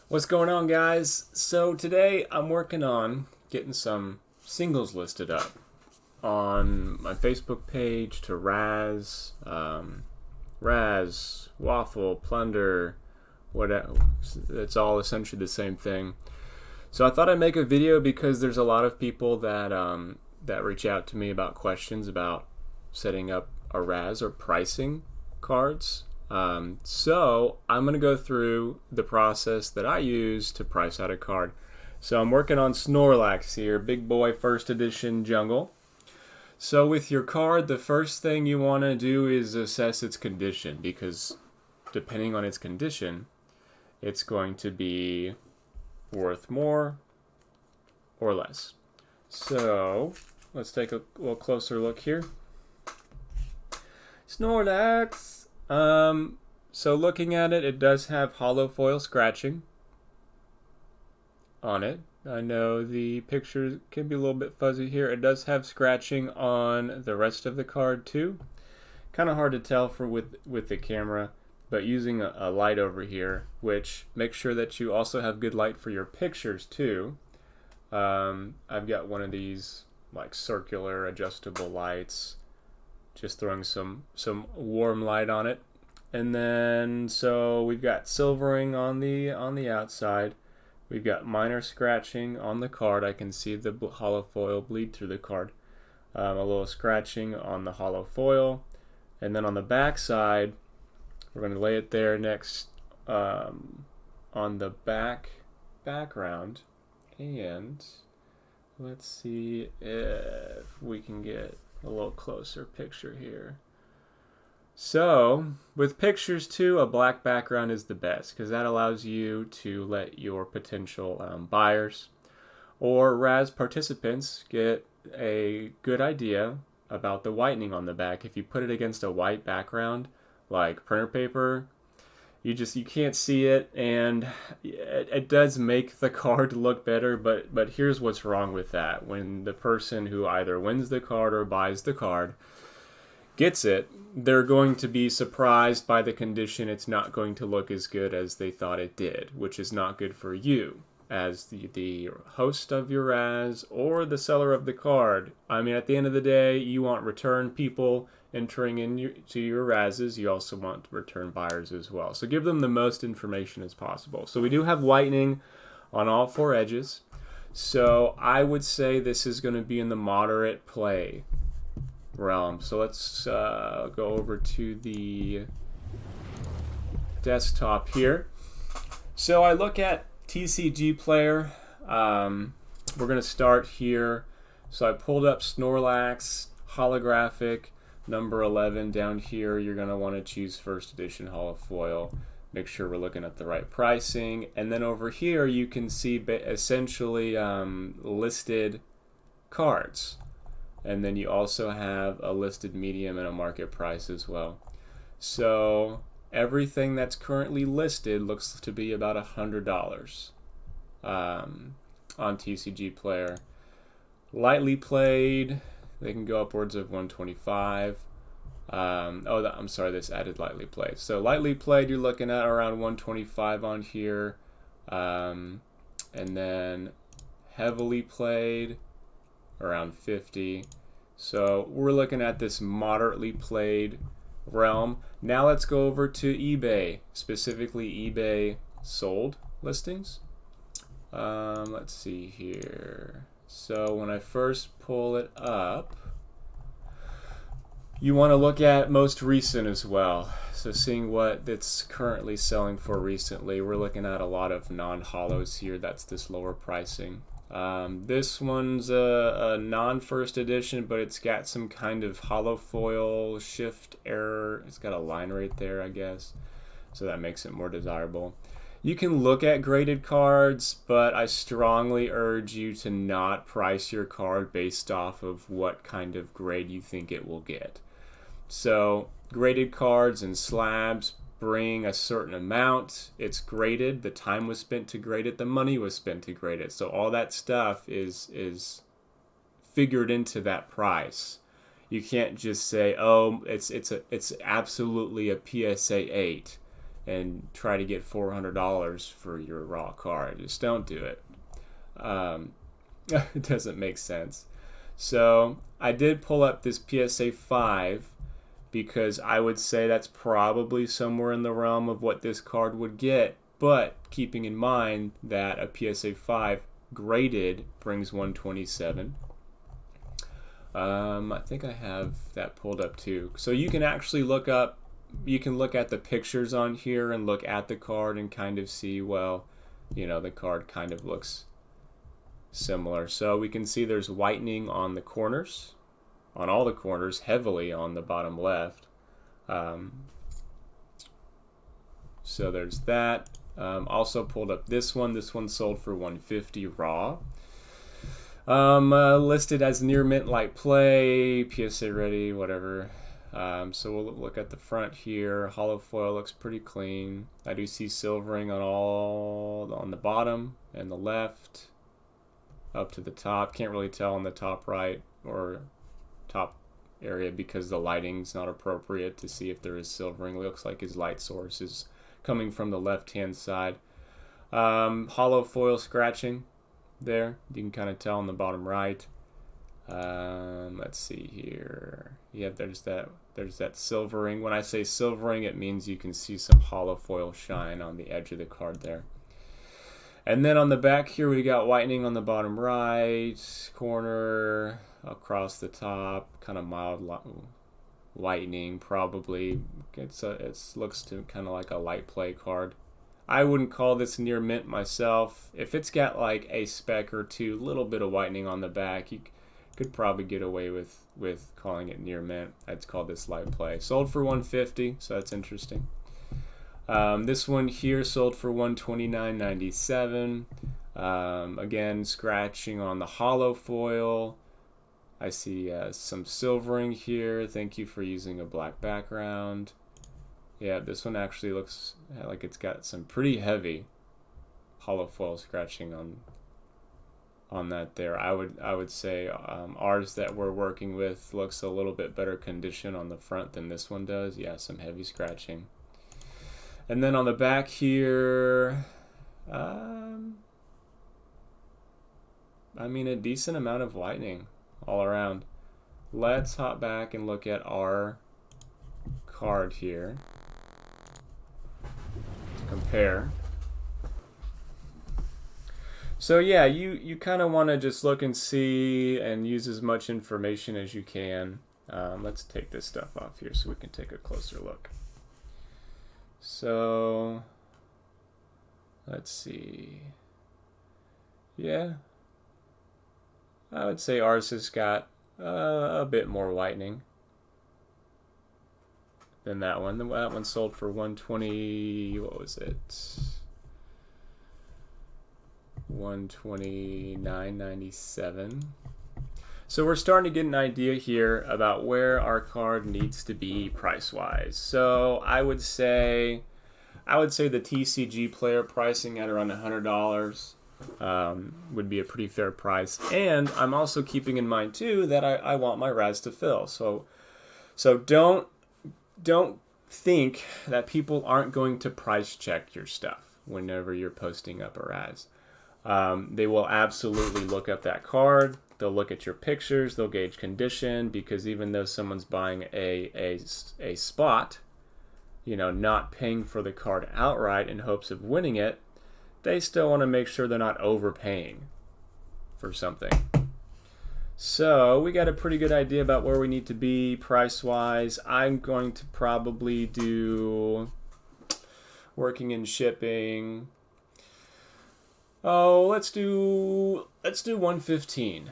What's going on, guys? So today I'm working on getting some singles listed up on my Facebook page to Razz, Waffle, Plunder, whatever. It's all essentially the same thing. So I thought I'd make a video because there's a lot of people that reach out to me about questions about setting up a Razz or pricing cards. So I'm going to go through the process that I use to price out a card. So I'm working on Snorlax here, Big Boy First Edition Jungle. So with your card, the first thing you want to do is assess its condition, because depending on its condition, it's going to be worth more or less. So let's take a little closer look here. Snorlax. So looking at it, it does have hollow foil scratching on it. I know the picture can be a little bit fuzzy here. It does have scratching on the rest of the card too. Kind of hard to tell with the camera, but using a light over here, which makes sure that you also have good light for your pictures too. I've got one of these like circular adjustable lights, just throwing some warm light on it. And then so we've got silvering on the outside. We've got minor scratching on the card. I can see the hollow foil bleed through the card. A little scratching on the hollow foil, and then on the back side, we're going to lay it there next on the background, and let's see if we can get a little closer picture here. So with pictures too, a black background is the best because that allows you to let your potential buyers or Razz participants get a good idea about the whitening on the back. If you put it against a white background like printer paper, you can't see it, and it does make the card look better, but here's what's wrong with that. When the person who either wins the card or buys the card gets it, they're going to be surprised by the condition. It's not going to look as good as they thought it did, which is not good for you as the host of your Razz or the seller of the card. I mean, at the end of the day, you want return people entering into your Razzes. You also want return buyers as well. So give them the most information as possible. So we do have whitening on all four edges. So I would say this is going to be in the moderate play realm. So let's go over to the desktop here. So I look at TCG Player. We're going to start here. So I pulled up Snorlax holographic number 11 down here. You're going to want to choose first edition hollow foil. Make sure we're looking at the right pricing. And then over here you can see essentially listed cards. And then you also have a listed medium and a market price as well. So everything that's currently listed looks to be about $100 on TCG Player. Lightly played, they can go upwards of 125. I'm sorry, this added lightly played. So lightly played, you're looking at around 125 on here. And then heavily played, around 50. So we're looking at this moderately played realm. Now let's go over to eBay, specifically eBay sold listings. Let's see here. So when I first pull it up, you want to look at most recent as well. So seeing what it's currently selling for recently, we're looking at a lot of non-hollows here. That's this lower pricing. This one's a non-first edition, but it's got some kind of hollow foil shift error. It's got a line right there, I guess, so that makes it more desirable. You can look at graded cards, but I strongly urge you to not price your card based off of what kind of grade you think it will get. So graded cards and slabs bring a certain amount. It's graded. The time was spent to grade it. The money was spent to grade it. So all that stuff is figured into that price. You can't just say, oh, it's absolutely a PSA 8. try to get $400 for your raw card. Just don't do it. It doesn't make sense. So I did pull up this PSA 5 because I would say that's probably somewhere in the realm of what this card would get, but keeping in mind that a PSA 5 graded brings 127. I think I have that pulled up too. So you can actually look at the pictures on here and look at the card and kind of see, well, the card kind of looks similar. So we can see there's whitening on the corners, on all the corners, heavily on the bottom left. So there's that. Also pulled up this one. This one sold for $150 raw. Listed as near mint light play, PSA ready, whatever. So we'll look at the front here. Hollow foil looks pretty clean. I do see silvering on the bottom and the left, up to the top. Can't really tell on the top right or top area because the lighting's not appropriate to see if there is silvering. It looks like his light source is coming from the left-hand side. Hollow foil scratching there. You can kind of tell on the bottom right. Let's see here. Yeah, there's that silvering. When I say silvering, it means you can see some hollow foil shine on the edge of the card there. And then on the back here, we got whitening on the bottom right corner, across the top, kind of mild whitening probably. It looks to kind of like a light play card. I wouldn't call this near mint myself. If it's got like a speck or two, little bit of whitening on the back, you could probably get away with calling it near mint. I'd call this light play. Sold for $150, so that's interesting. This one here sold for $129.97. Again, scratching on the hollow foil. I see some silvering here. Thank you for using a black background. Yeah, this one actually looks like it's got some pretty heavy hollow foil scratching on that there. I would say ours that we're working with looks a little bit better condition on the front than this one does. Yeah, some heavy scratching. And then on the back here, I mean, a decent amount of whitening all around. Let's hop back and look at our card here to compare. So yeah, you kind of want to just look and see and use as much information as you can. Let's take this stuff off here so we can take a closer look. So let's see. Yeah, I would say ours has got a bit more whitening than that one. That one sold for $120. What was it? $129.97. So we're starting to get an idea here about where our card needs to be price-wise. So I would say the TCG player pricing at around $100 would be a pretty fair price. And I'm also keeping in mind too that I want my Razz to fill. So don't think that people aren't going to price check your stuff whenever you're posting up a Razz. They will absolutely look up that card. They'll look at your pictures. They'll gauge condition, because even though someone's buying a spot, not paying for the card outright in hopes of winning it, they still want to make sure they're not overpaying for something. So we got a pretty good idea about where we need to be price-wise. I'm going to probably do working in shipping. Oh, let's do 115.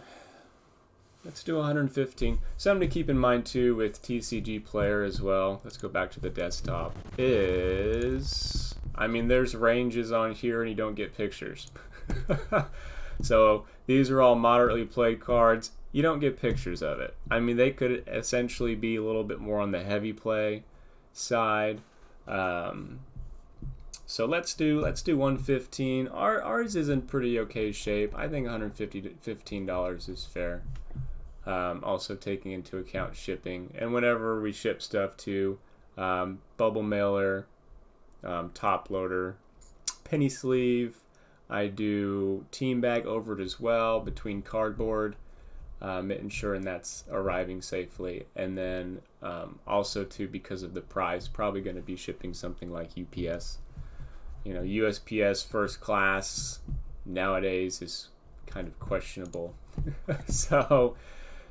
Let's do 115. Something to keep in mind too with TCG Player as well. Let's go back to the desktop. There's ranges on here and you don't get pictures. So these are all moderately played cards. You don't get pictures of it. I mean, they could essentially be a little bit more on the heavy play side. So let's do 115. Ours is in pretty okay shape. I think $115 is fair. Also taking into account shipping, and whenever we ship stuff to bubble mailer, top loader, penny sleeve. I do team bag over it as well between cardboard, ensuring that's arriving safely. And then also too, because of the price, probably going to be shipping something like UPS. You know, USPS first class nowadays is kind of questionable. So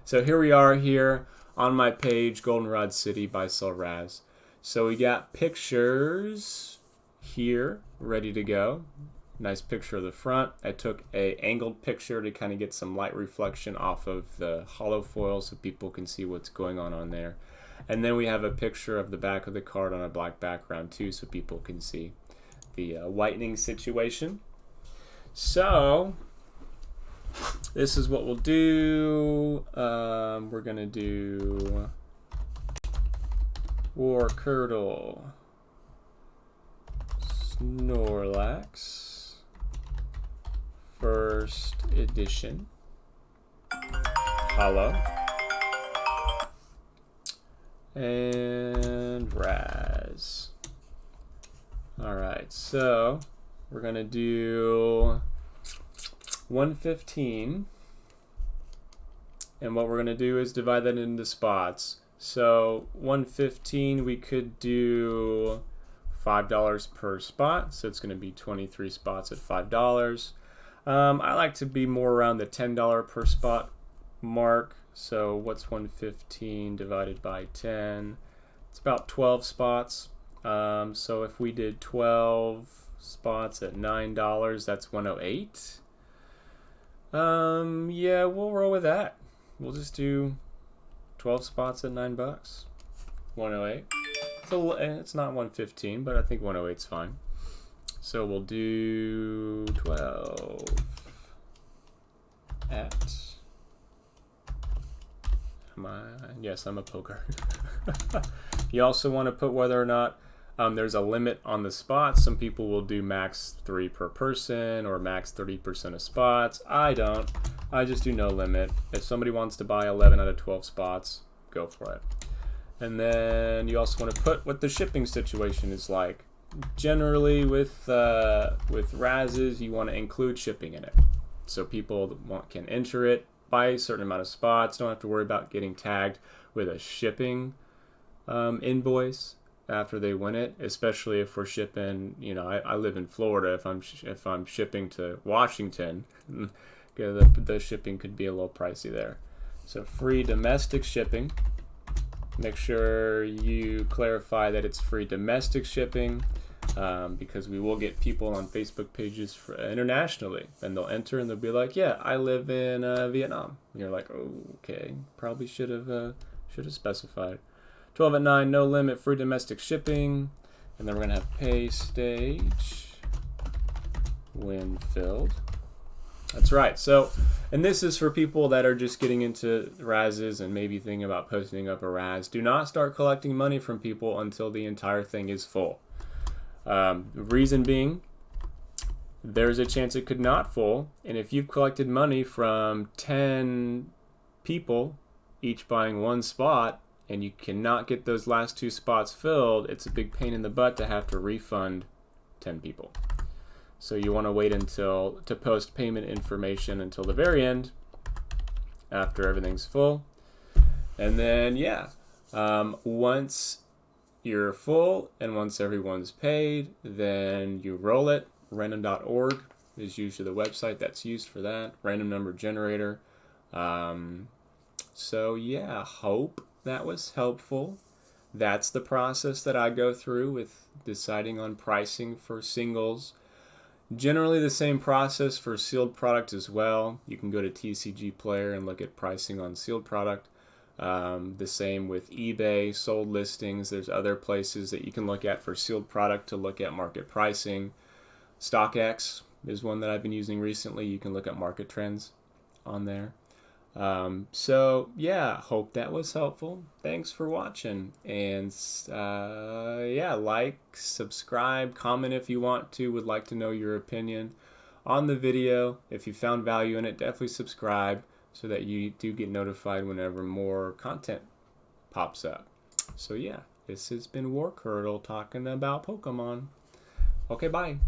here we are here on my page, Goldenrod City by Razz. So we got pictures here ready to go. Nice picture of the front. I took a angled picture to kind of get some light reflection off of the hollow foil so people can see what's going on there. And then we have a picture of the back of the card on a black background too, so people can see the whitening situation. So this is what we'll do. We're gonna do WarCurtle, Snorlax, first edition, hollow, and Razz. Alright, so we're gonna do 115, and what we're gonna do is divide that into spots. So 115, we could do $5 per spot, so it's going to be 23 spots at $5. I like to be more around the $10 per spot mark. So what's 115 divided by 10? It's about 12 spots. So if we did 12 spots at $9, that's 108. Yeah, we'll roll with that. We'll just do 12 spots at $9. 108. It's not 115, but I think 108 is fine. So we'll do 12 at. Yes, I'm a poker. You also want to put whether or not there's a limit on the spots. Some people will do max 3 per person or max 30% of spots. I don't. I just do no limit. If somebody wants to buy 11 out of 12 spots, go for it. And then you also want to put what the shipping situation is like. Generally with Razzes, you want to include shipping in it. So people can enter it, buy a certain amount of spots, don't have to worry about getting tagged with a shipping invoice after they win it, especially if we're shipping, you know, I live in Florida. If I'm shipping to Washington, the shipping could be a little pricey there. So free domestic shipping. Make sure you clarify that it's free domestic shipping, because we will get people on Facebook pages internationally, and they'll enter and they'll be like, yeah, I live in Vietnam. And you're like, oh, okay, probably should have specified. 12 at 9, no limit, free domestic shipping. And then we're gonna have pay stage when filled. That's right. So, and this is for people that are just getting into Razzes and maybe thinking about posting up a Razz. Do not start collecting money from people until the entire thing is full. Reason being, there's a chance it could not full, and if you've collected money from 10 people, each buying one spot, and you cannot get those last 2 spots filled, it's a big pain in the butt to have to refund 10 people. So you want to wait to post payment information until the very end, after everything's full. And then, yeah, once you're full and once everyone's paid, then you roll it. Random.org is usually the website that's used for that. Random number generator. So yeah, hope that was helpful. That's the process that I go through with deciding on pricing for singles. Generally the same process for sealed product as well. You can go to TCG Player and look at pricing on sealed product. The same with eBay, sold listings. There's other places that you can look at for sealed product to look at market pricing. StockX is one that I've been using recently. You can look at market trends on there. So yeah, hope that was helpful. Thanks for watching, and yeah, like, subscribe, comment if you want to, would like to know your opinion on the video. If you found value in it, definitely subscribe so that you do get notified whenever more content pops up. So yeah, this has been WarCurtle talking about Pokemon. Okay, bye.